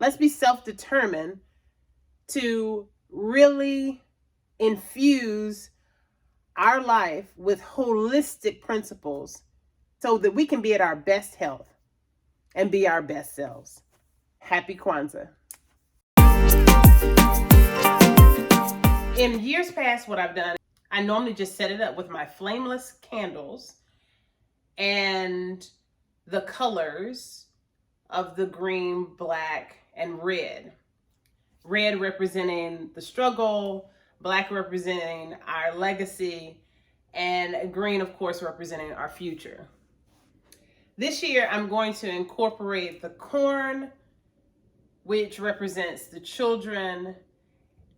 Let's be self-determined to really infuse our life with holistic principles so that we can be at our best health and be our best selves. Happy Kwanzaa. In years past, what I've done, I normally just set it up with my flameless candles and the colors of the green, black, and red. Red representing the struggle, black representing our legacy, and green, of course, representing our future. This year, I'm going to incorporate the corn, which represents the children.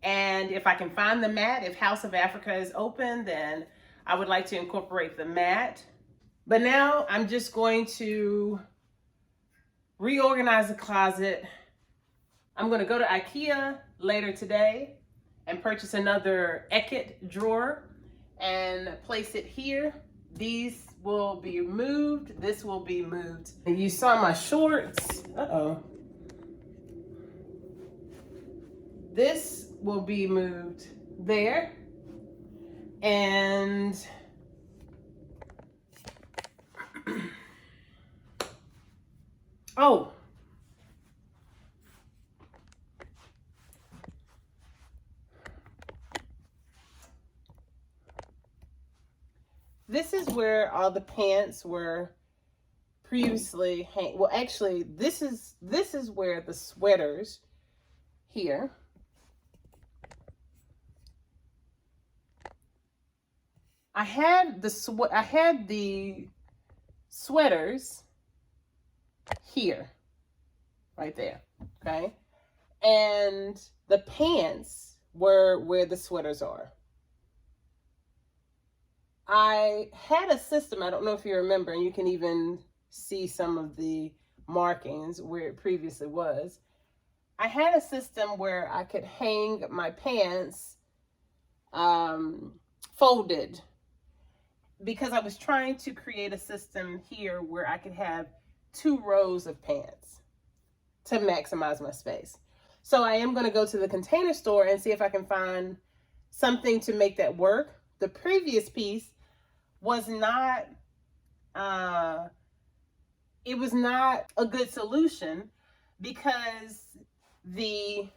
And if I can find the mat, if House of Africa is open, then I would like to incorporate the mat. But now I'm just going to reorganize the closet. I'm going to go to IKEA later today and purchase another Eket drawer and place it here. These will be moved. This will be moved. And you saw my shorts. This will be moved there. And oh, this is where all the pants were previously hang. Well, actually, this is where the sweaters here. I had the sweaters here, right there, okay? And the pants were where the sweaters are. I had a system, I don't know if you remember, and you can even see some of the markings where it previously was. I had a system where I could hang my pants folded, because I was trying to create a system here where I could have 2 rows of pants to maximize my space. So I am going to go to the Container Store and see if I can find something to make that work. The previous piece was not, it was not a good solution because the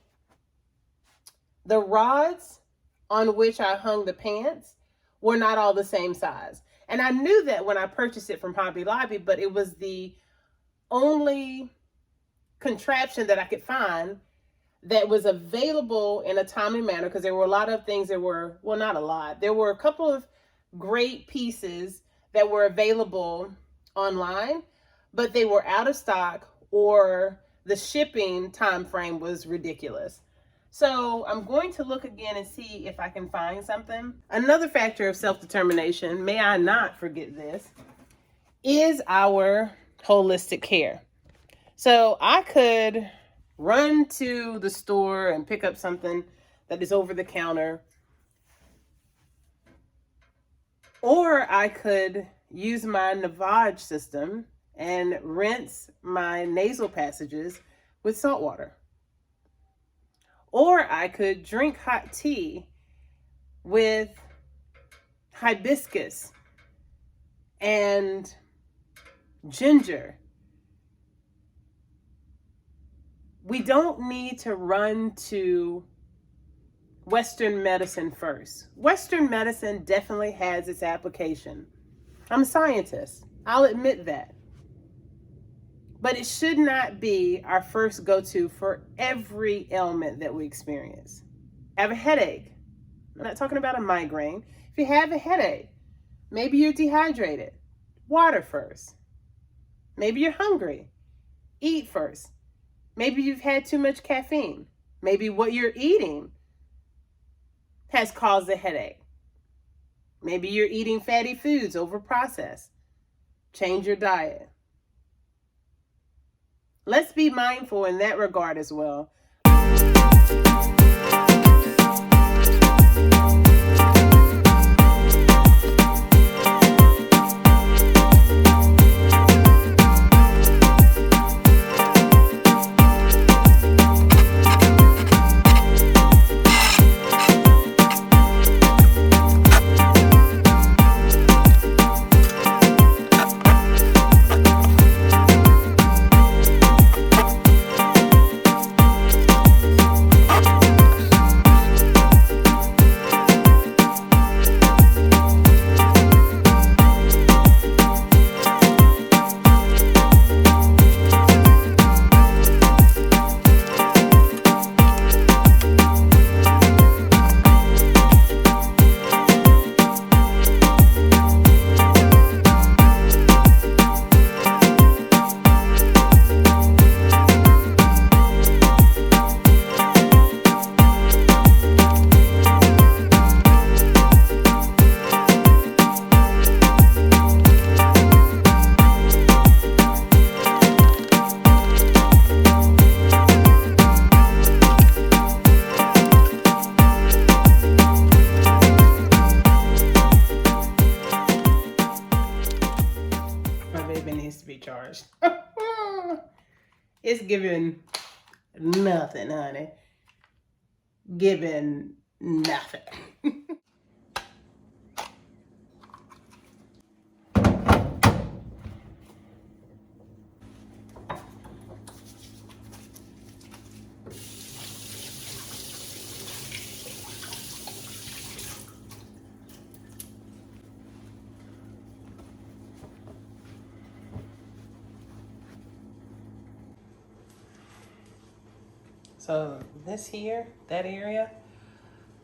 rods on which I hung the pants were not all the same size. And I knew that when I purchased it from Hobby Lobby, but it was the only contraption that I could find that was available in a timely manner, because there were a lot of things that were, well, not a lot. There were a couple of great pieces that were available online, but they were out of stock or the shipping time frame was ridiculous. So I'm going to look again and see if I can find something. Another factor of self-determination, may I not forget this, is our holistic care. So I could run to the store and pick up something that is over the counter, or I could use my lavage system and rinse my nasal passages with salt water. Or I could drink hot tea with hibiscus and ginger. We don't need to run to Western medicine first. Western medicine definitely has its application. I'm a scientist, I'll admit that. But it should not be our first go-to for every ailment that we experience. Have a headache. I'm not talking about a migraine. If you have a headache, maybe you're dehydrated. Water first. Maybe you're hungry. Eat first. Maybe you've had too much caffeine. Maybe what you're eating has caused a headache. Maybe you're eating fatty foods, over-processed. Change your diet. Let's be mindful in that regard as well. giving nothing, honey. Giving nothing. So this here, that area,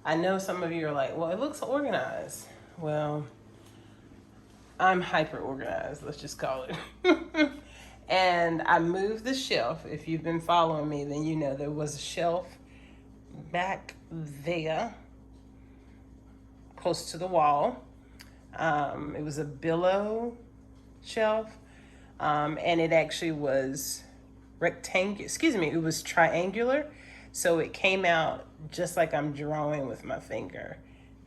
I know some of you are like, well, it looks organized. Well, I'm hyper organized, let's just call it. And I moved the shelf. If you've been following me, then you know there was a shelf back there, close to the wall. It was a billow shelf, and it actually was it was triangular, so it came out just like I'm drawing with my finger,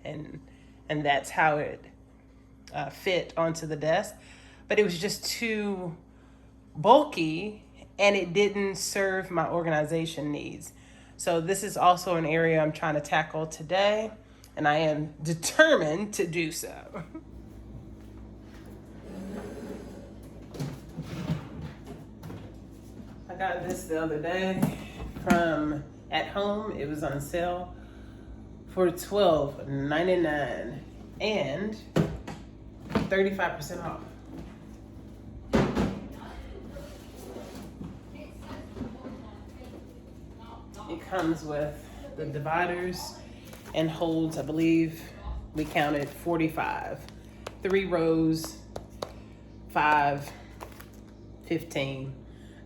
and that's how it fit onto the desk. But it was just too bulky, and it didn't serve my organization needs. So this is also an area I'm trying to tackle today, and I am determined to do so. I got this the other day from At Home. It was on sale for $12.99 and 35% off. It comes with the dividers and holds, I believe we counted 45. 3 rows, 5, 15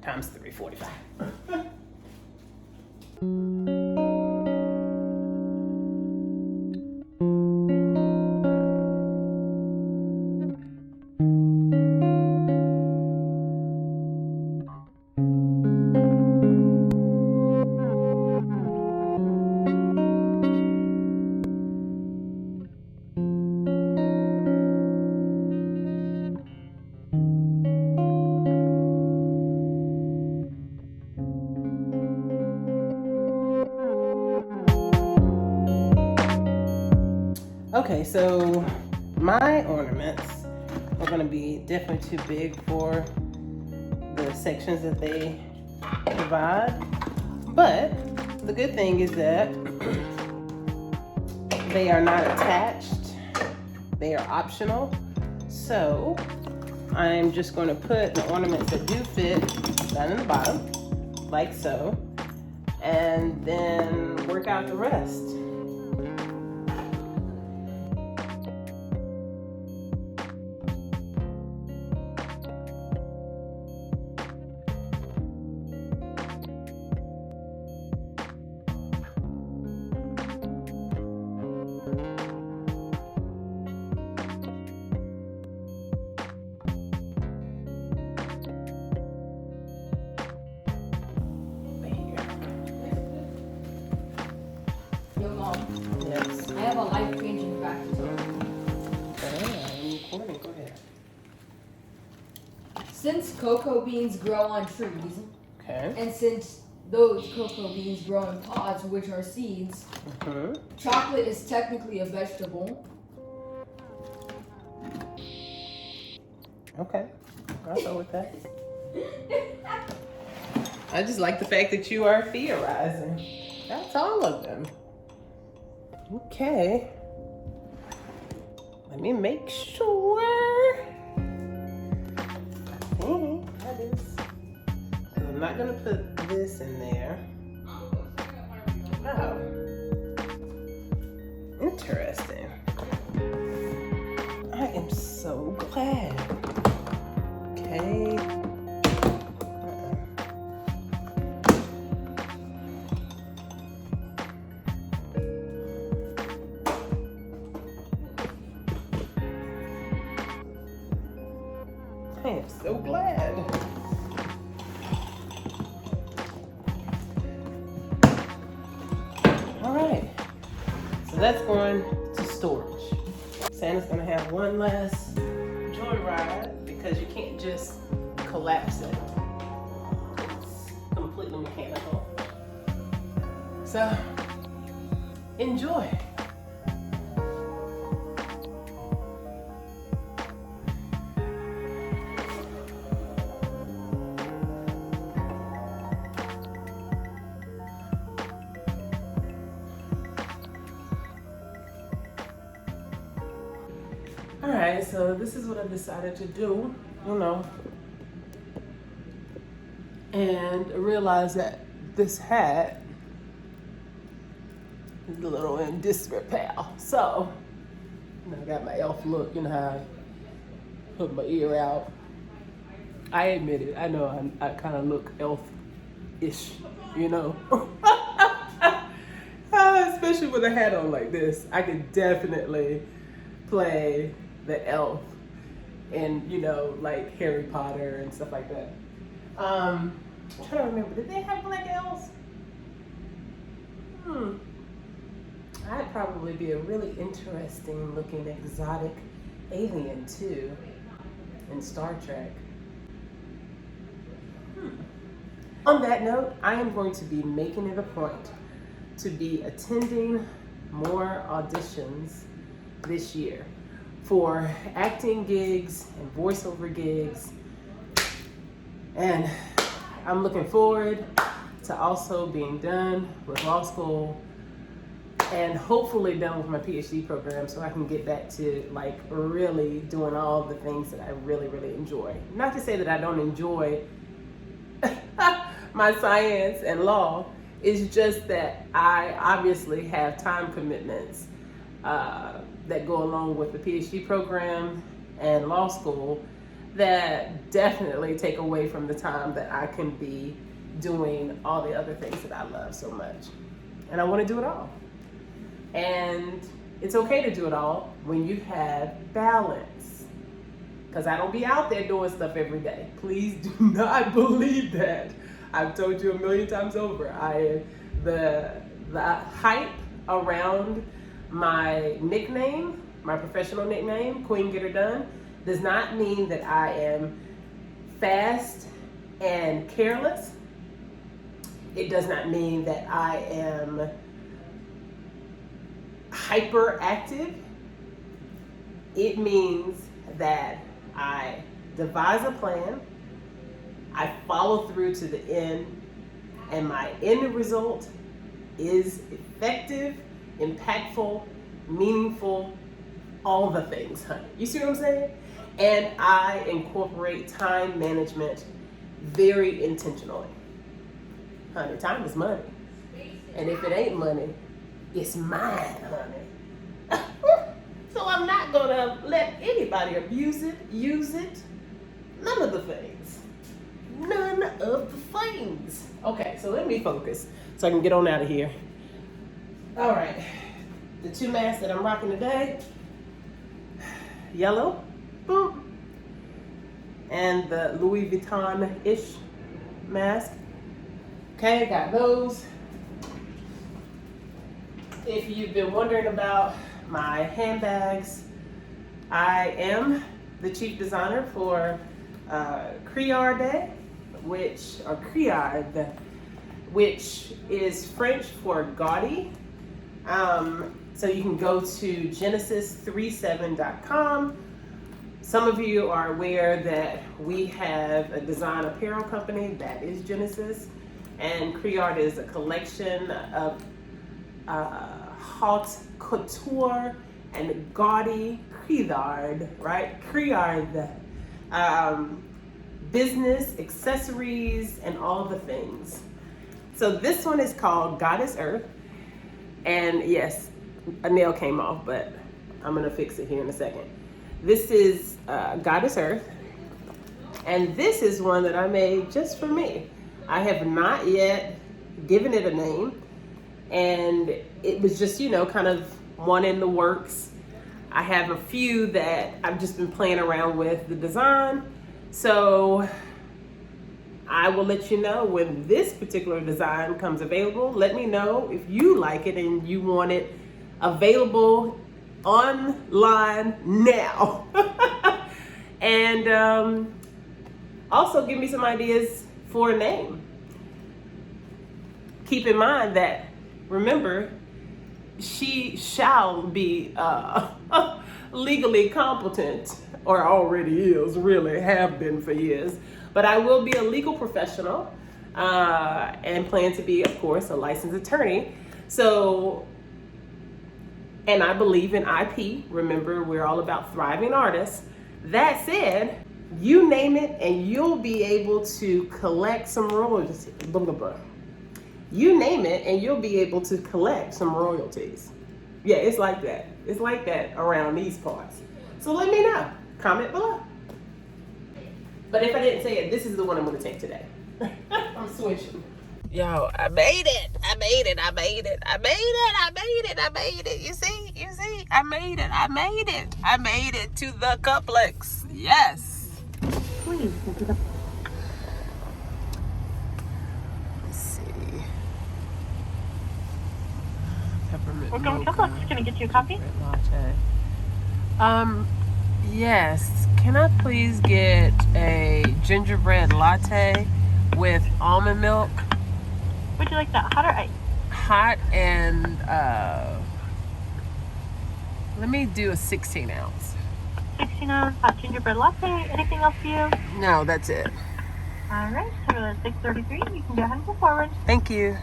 times 3, 45. Okay, so my ornaments are going to be definitely too big for the sections that they provide. But the good thing is that they are not attached. They are optional. So I'm just going to put the ornaments that do fit down in the bottom, like so, and then work out the rest. Yes. I have a life-changing fact to tell you. Okay, I'm recording. Go ahead. Since cocoa beans grow on trees, Okay. and since those cocoa beans grow in pods, which are seeds, chocolate is technically a vegetable. Okay, I'll go with that. I just like the fact that you are theorizing. That's all of them. Okay. Let me make sure. Okay, that is. I'm not gonna put this in there. Oh. Interesting. I am so glad. Okay. I am so glad. All right, so that's going to storage. Santa's gonna have one last joyride because you can't just collapse it. It's So enjoy. All right, so this is what I decided to do, and I realized that this hat is a little in disrepair. So, I got my elf look, how I put my ear out. I admit it, I know I kind of look elf-ish, especially with a hat on like this. I could definitely play the elf in, like Harry Potter and stuff like that. I'm trying to remember, did they have black elves? I'd probably be a really interesting looking exotic alien too in Star Trek. On that note, I am going to be making it a point to be attending more auditions this year for acting gigs and voiceover gigs, and I'm looking forward to also being done with law school and hopefully done with my PhD program so I can get back to like really doing all the things that I really, really enjoy. Not to say that I don't enjoy my science and law, it's just that I obviously have time commitments that go along with the PhD program and law school that definitely take away from the time that I can be doing all the other things that I love so much. And I want to do it all. And it's okay to do it all when you have balance. Because I don't be out there doing stuff every day. Please do not believe that. I've told you a million times over. The hype around my nickname, my professional nickname, Queen Get Her Done, does not mean that I am fast and careless. It does not mean that I am hyperactive. It means that I devise a plan, I follow through to the end, and my end result is effective, impactful, meaningful, all the things, honey. You see what I'm saying? And I incorporate time management very intentionally. Honey, time is money. And if it ain't money, it's mine, honey. So I'm not gonna let anybody abuse it, use it, none of the things. None of the things. Okay, so let me focus so I can get on out of here. All right, the two masks that I'm rocking today, yellow, boom, and the Louis Vuitton-ish mask. Okay, got those. If you've been wondering about my handbags, I am the chief designer for Criarde, which is French for gaudy. So you can go to genesis37.com. Some of you are aware that we have a design apparel company that is Genesis, and Criarde is a collection of haute couture and gaudy criarde, right? Criarde. Business, accessories, and all the things. So this one is called Goddess Earth. And yes, a nail came off, but I'm gonna fix it here in a second. This is Goddess Earth. And this is one that I made just for me. I have not yet given it a name. And it was just, kind of one in the works. I have a few that I've just been playing around with the design. So I will let you know when this particular design comes available. Let me know if you like it and you want it available online now. And also give me some ideas for a name. Keep in mind that remember, she shall be legally competent, or already is, really have been for years. But I will be a legal professional and plan to be, of course, a licensed attorney. So, and I believe in IP. Remember, we're all about thriving artists. That said, you name it and you'll be able to collect some royalties. Blah, blah, blah. You name it and you'll be able to collect some royalties. Yeah, it's like that. It's like that around these parts. So let me know. Comment below. But if I didn't say it, this is the one I'm going to take today. I'm switching. Yo, I made it. I made it. I made it. I made it. I made it. I made it. You see? You see? I made it. I made it. I made it to the complex. Yes. Please. Let's see. Peppermint Welcome to Complex. Can I get you a coffee? Latte. Yes. Can I please get a gingerbread latte with almond milk? Would you like that hot or ice? Hot, and let me do a 16 ounce. 16 ounce hot gingerbread latte. Anything else for you? No, that's it. All right, so at 6:33, you can go ahead and go forward. Thank you.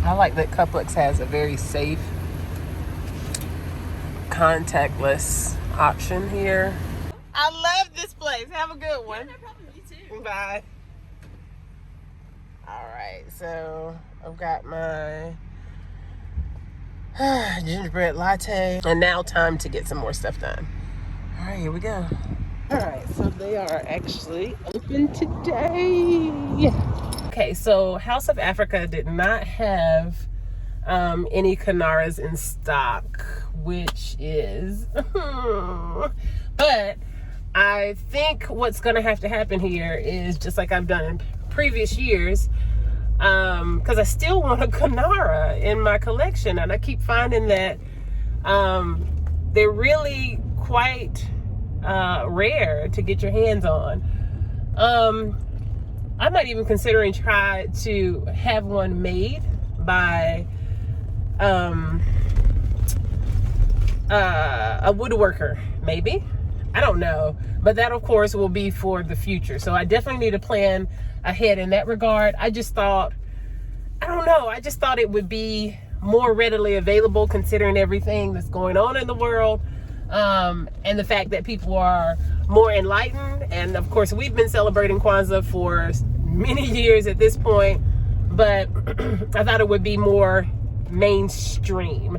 I like that Complex has a very safe, contactless option here. I love this place. Have a good one. No problem. You too. Bye. All right, so I've got my gingerbread latte, and now time to get some more stuff done. All right, here we go. All right, so they are actually open today. Okay, so House of Africa did not have any Kanaras in stock, which is, but I think what's gonna have to happen here is just like I've done in previous years, because I still want a Kanara in my collection, and I keep finding that they're really quite rare to get your hands on. I might even considering try to have one made by a woodworker, maybe. I don't know, but that of course will be for the future. So I definitely need to plan ahead in that regard. I just thought, I don't know, I just thought it would be more readily available considering everything that's going on in the world, and the fact that people are more enlightened. And of course, we've been celebrating Kwanzaa for many years at this point, but I thought it would be more mainstream.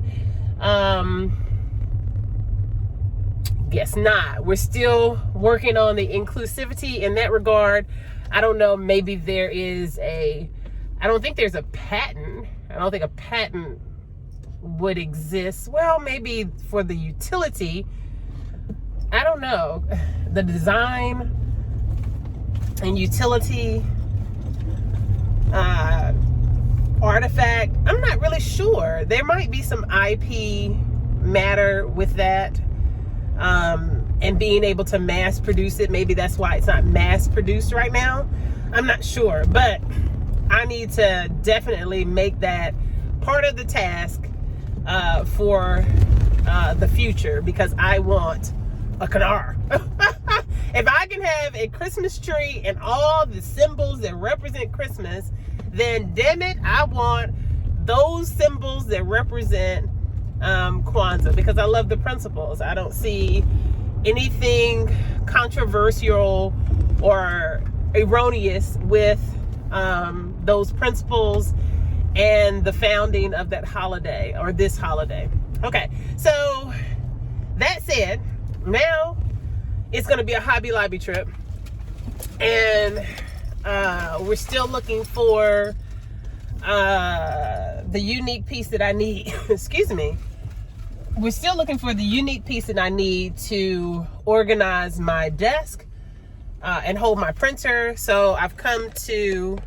Guess not. We're still working on the inclusivity in that regard. I don't know, maybe there is I don't think there's a patent. I don't think a patent would exist. Well, maybe for the utility. I don't know. The design and utility artifact, I'm not really sure. There might be some IP matter with that. And being able to mass produce it. Maybe that's why it's not mass produced right now. I'm not sure, but I need to definitely make that part of the task for the future, because I want a Kanar. If I can have a Christmas tree and all the symbols that represent Christmas, then damn it, I want those symbols that represent Kwanzaa, because I love the principles. I don't see anything controversial or erroneous with those principles and the founding of that holiday, or this holiday. Okay, so that said, now it's going to be a Hobby Lobby trip, and we're still looking for the unique piece that I need. Excuse me. We're still looking for the unique piece that I need to organize my desk and hold my printer. So I've come to,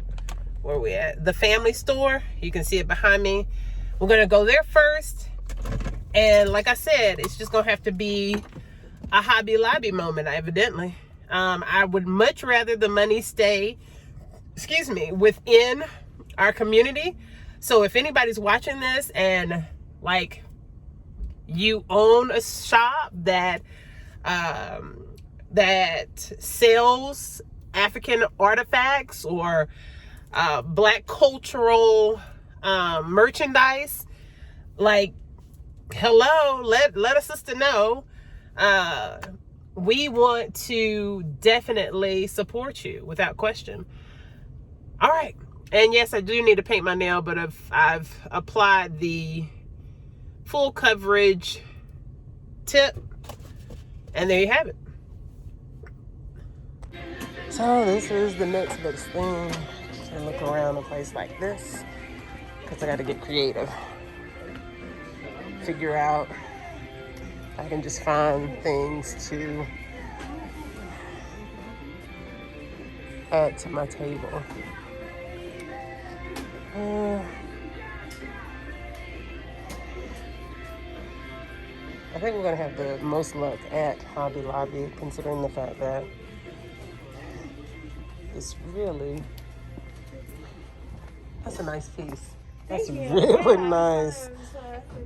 where are we at? The Family Store. You can see it behind me. We're gonna go there first. And like I said, it's just gonna have to be a Hobby Lobby moment, evidently. I would much rather the money stay, excuse me, within our community, So if anybody's watching this and like you own a shop that that sells African artifacts or Black cultural merchandise, like, hello, let a sister know. We want to definitely support you without question. All right. And yes, I do need to paint my nail, but I've applied the full coverage tip, and there you have it. So this is the next best thing. To look around a place like this, because I got to get creative. Figure out if I can just find things to add to my table. I think we're going to have the most luck at Hobby Lobby, considering the fact that it's really, that's a nice piece. That's really nice.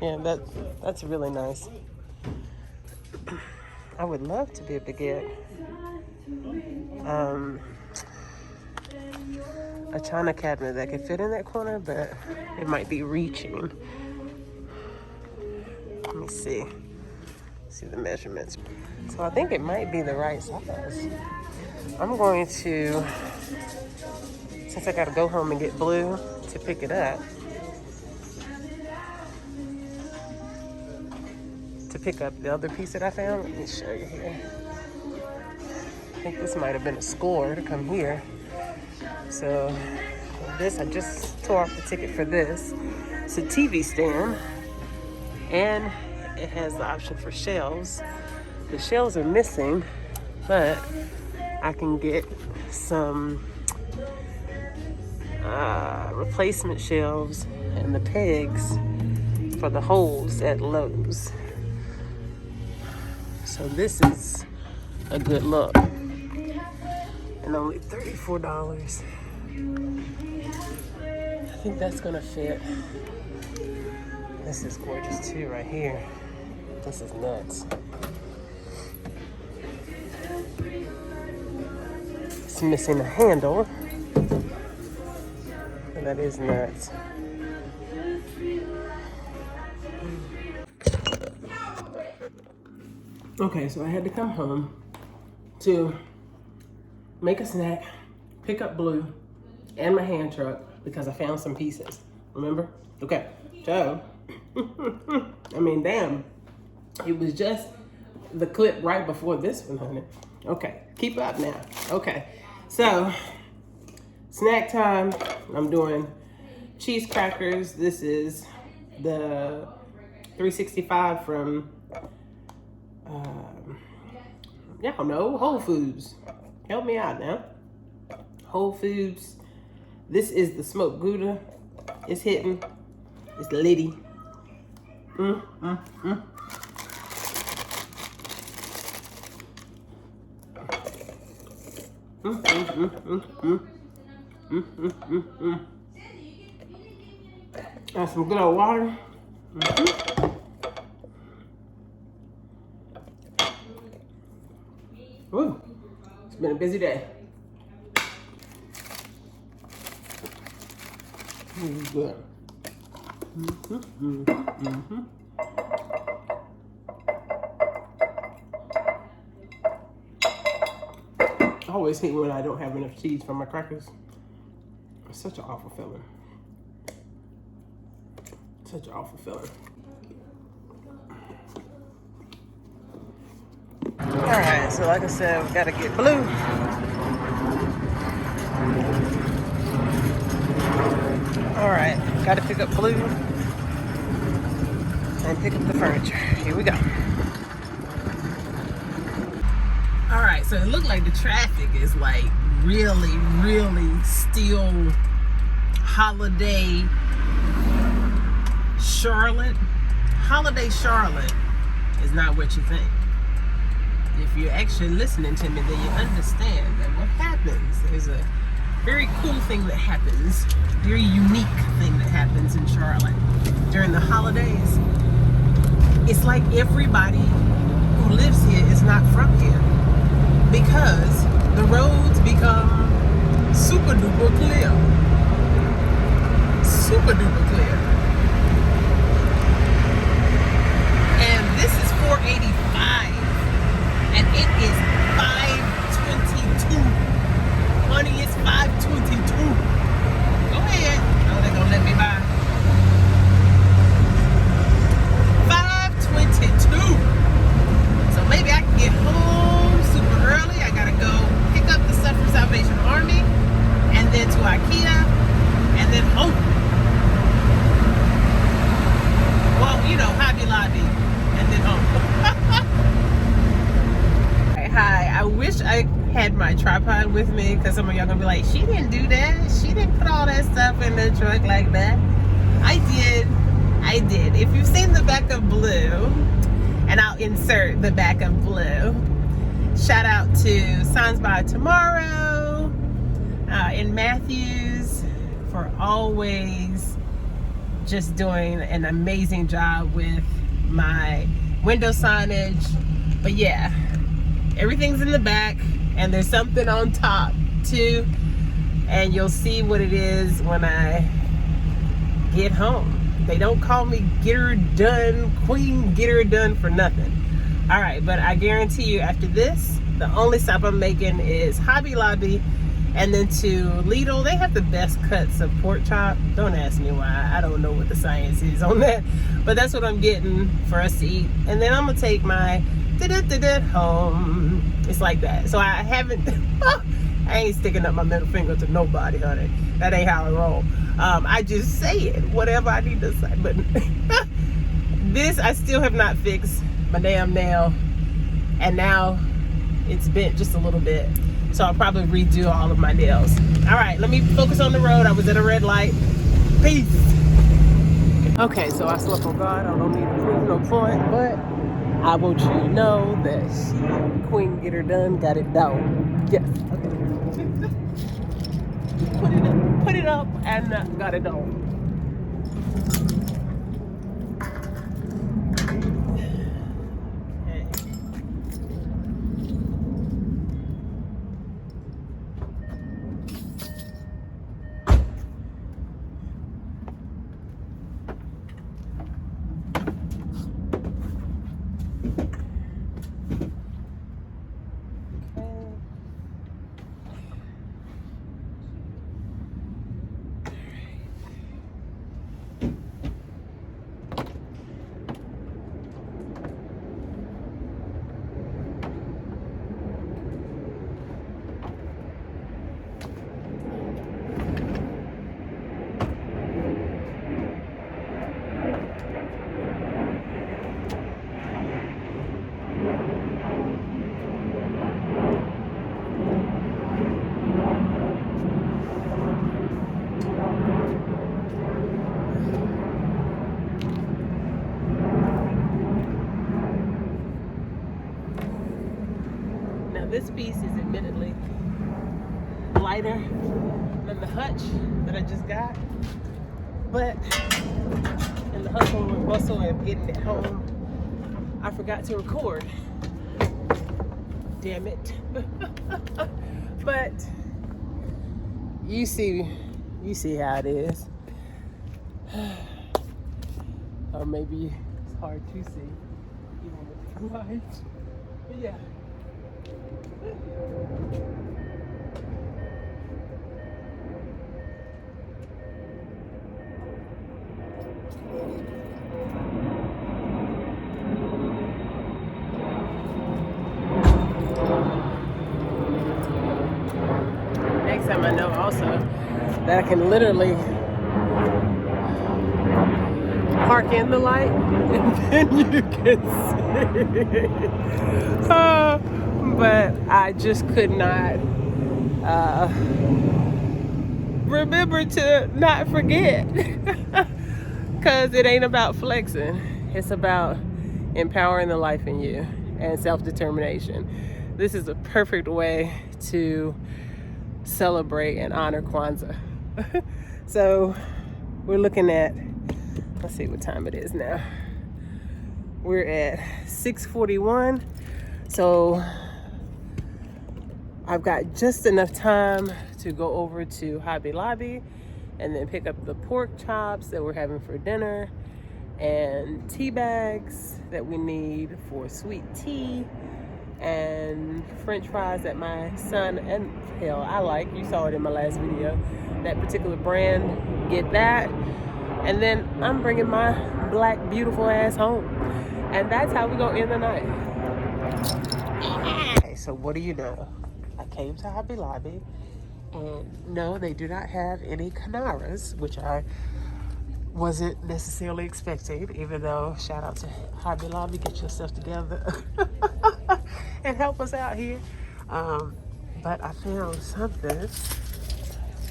Yeah, that's really nice. I would love to be able to get a china cabinet that could fit in that corner, but it might be reaching. Let me see the measurements. So I think it might be the right size. I'm going to, since I gotta go home and get blue to pick it up, to pick up the other piece that I found. Let me show you here. I think this might have been a score to come here. So this, I just tore off the ticket for this. It's a TV stand, and it has the option for shelves. The shelves are missing, but I can get some replacement shelves and the pegs for the holes at Lowe's. So this is a good look, and only $34. I think that's gonna fit. This is gorgeous too, right here. This is nuts. It's missing a handle, but that is nuts. Okay, so I had to come home to make a snack, pick up blue, and my hand truck because I found some pieces. Remember? Okay, so, I mean, damn. It was just the clip right before this one, honey. Okay, keep up now. Okay, so, snack time. I'm doing cheese crackers. This is the 365 from, y'all know, Whole Foods. Help me out now. Whole Foods. This is the smoked Gouda. It's hitting. It's litty. And some good old water. Woo. It's been a busy day. This is good. I always hate when I don't have enough cheese for my crackers. It's such an awful feeling. Such an awful feeling. Alright, so like I said, we gotta get blue. Alright, gotta pick up blue and pick up the furniture. Here we go. Alright, so it looked like the traffic is like really, really still holiday Charlotte. Holiday Charlotte is not what you think. If you're actually listening to me, then you understand that what happens, there's a very cool thing that happens, very unique thing that happens happens in Charlotte during the holidays. It's like everybody who lives here is not from here, because the roads become super duper clear. Super duper clear. And this is 485. And it is 522. Honey, it's 522. Go ahead. Oh, they're gonna let me by. 522. So maybe I can get home super early. I gotta go pick up the stuff from Salvation Army, and then to IKEA, and then home. Well, you know, Hobby Lobby, and then home. Hi, I wish I had my tripod with me, because some of y'all gonna be like, she didn't do that. She didn't put all that stuff in the truck like that. I did. If you've seen the back of Blue, and I'll insert the back of Blue. Shout out to Signs by Tomorrow in Matthews for always just doing an amazing job with my window signage. But yeah, everything's in the back, and there's something on top too, and you'll see what it is when I get home. They don't call me Get Her Done, Queen Get Her Done for nothing. All right, but I guarantee you after this, the only stop I'm making is Hobby Lobby, and then to Lidl. They have the best cuts of pork chop. Don't ask me why. I don't know what the science is on that, but that's what I'm getting for us to eat. And then I'm gonna take my home. It's like that. So I haven't, I ain't sticking up my middle finger to nobody, honey. That ain't how I roll. I just say it, whatever I need to say. But this, I still have not fixed my damn nail, and now it's bent just a little bit. So I'll probably redo all of my nails. All right, let me focus on the road. I was at a red light. Peace. Okay, so I slept on God. I don't need to prove no point, but I want you to know that she, Queen Get Her Done, got it done. Yes. Okay. Put it up and got it done. This piece is admittedly lighter than the hutch that I just got, but in the hustle and bustle of getting it home, I forgot to record. Damn it. But you see how it is. Or maybe it's hard to see even with the lights. But yeah. Next time I know also that I can literally park in the light and then you can see. But I just could not remember to not forget, because it ain't about flexing. It's about empowering the life in you and self-determination. This is a perfect way to celebrate and honor Kwanzaa. So we're looking at, let's see what time it is now. We're at 6:41. So I've got just enough time to go over to Hobby Lobby and then pick up the pork chops that we're having for dinner and tea bags that we need for sweet tea and french fries that my son and hell I like. You saw it in my last video. That particular brand, get that. And then I'm bringing my black beautiful ass home. And that's how we gonna end the night. Okay, so what do you know? I came to Hobby Lobby, and no, they do not have any Canaras, which I wasn't necessarily expecting, even though, shout out to Hobby Lobby, get yourself together and help us out here. But I found something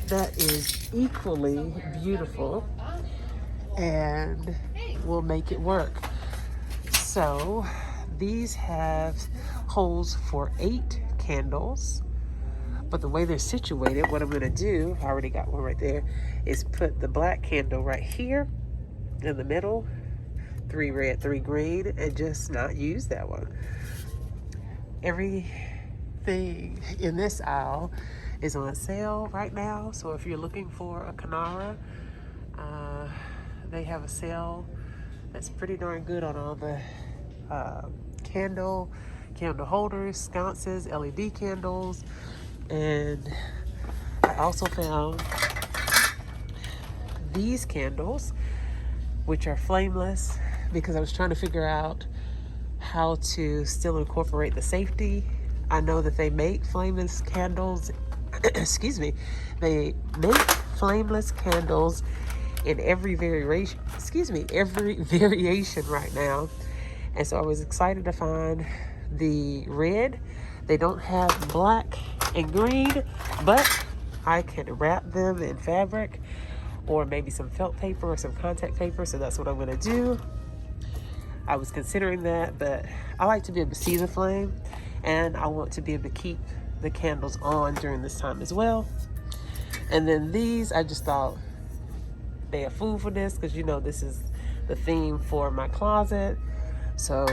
that is equally beautiful and will make it work. So these have holes for 8 candles, but the way they're situated, what I'm gonna do, I already got one right there, is put the black candle right here in the middle, 3 red, 3 green, and just not use that one. Everything in this aisle is on sale right now, so if you're looking for a Canara, they have a sale that's pretty darn good on all the candle holders, sconces, LED candles. And I also found these candles, which are flameless, because I was trying to figure out how to still incorporate the safety. I know that they make flameless candles excuse me, they make flameless candles in every variation right now. And so I was excited to find the red. They don't have black and green, but I can wrap them in fabric or maybe some felt paper or some contact paper, so that's what I'm gonna do. I was considering that, but I like to be able to see the flame, and I want to be able to keep the candles on during this time as well. And then these, I just thought they are food for this, because you know this is the theme for my closet, so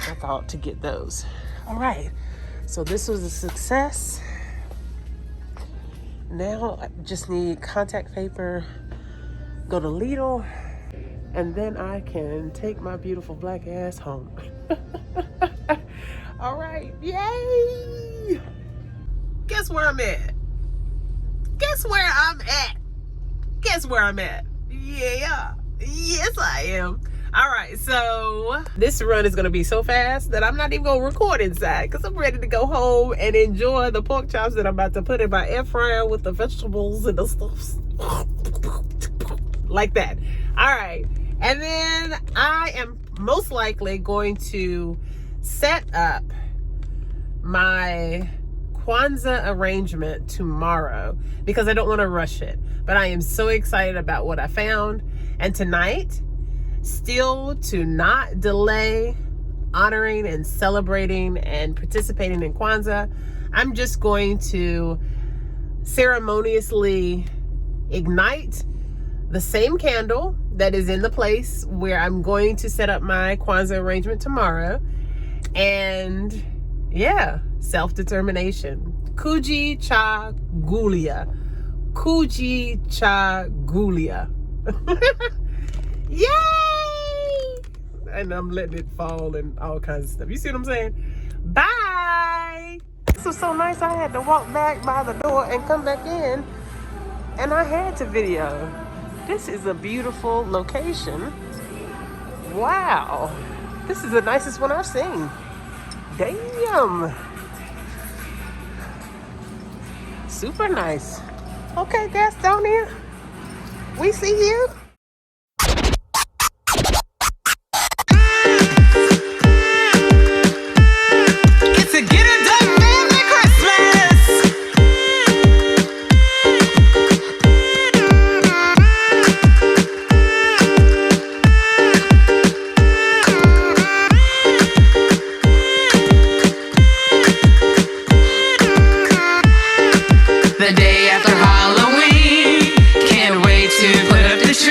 I thought to get those. All right, so this was a success. Now I just need contact paper, go to Lidl, and then I can take my beautiful black ass home. All right, yay! Guess where I'm at? Guess where I'm at? Guess where I'm at? Yeah, yes I am. All right, so this run is gonna be so fast that I'm not even gonna record inside, because I'm ready to go home and enjoy the pork chops that I'm about to put in my air fryer with the vegetables and the stuff. Like that. All right, and then I am most likely going to set up my Kwanzaa arrangement tomorrow, because I don't want to rush it. But I am so excited about what I found. And tonight, still to not delay honoring and celebrating and participating in Kwanzaa, I'm just going to ceremoniously ignite the same candle that is in the place where I'm going to set up my Kwanzaa arrangement tomorrow. And yeah, self-determination. Kuji cha gulia. Kuji cha gulia. Yay! And I'm letting it fall and all kinds of stuff. You see what I'm saying? Bye! This was so nice, I had to walk back by the door and come back in, and I had to video. This is a beautiful location. Wow. This is the nicest one I've seen. Damn. Super nice. Okay, Gastonia, we see you. It's a get it done family Christmas. The day after Halloween, can't wait to put up the tree.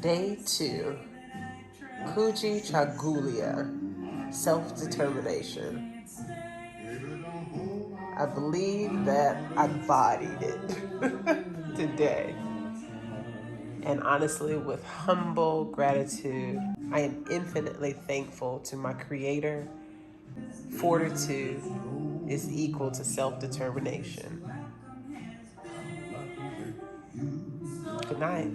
Day 2, Kuji Chagulia, self-determination. I believe that I bodied it today. And honestly, with humble gratitude, I am infinitely thankful to my Creator. Fortitude is equal to self-determination. Good night.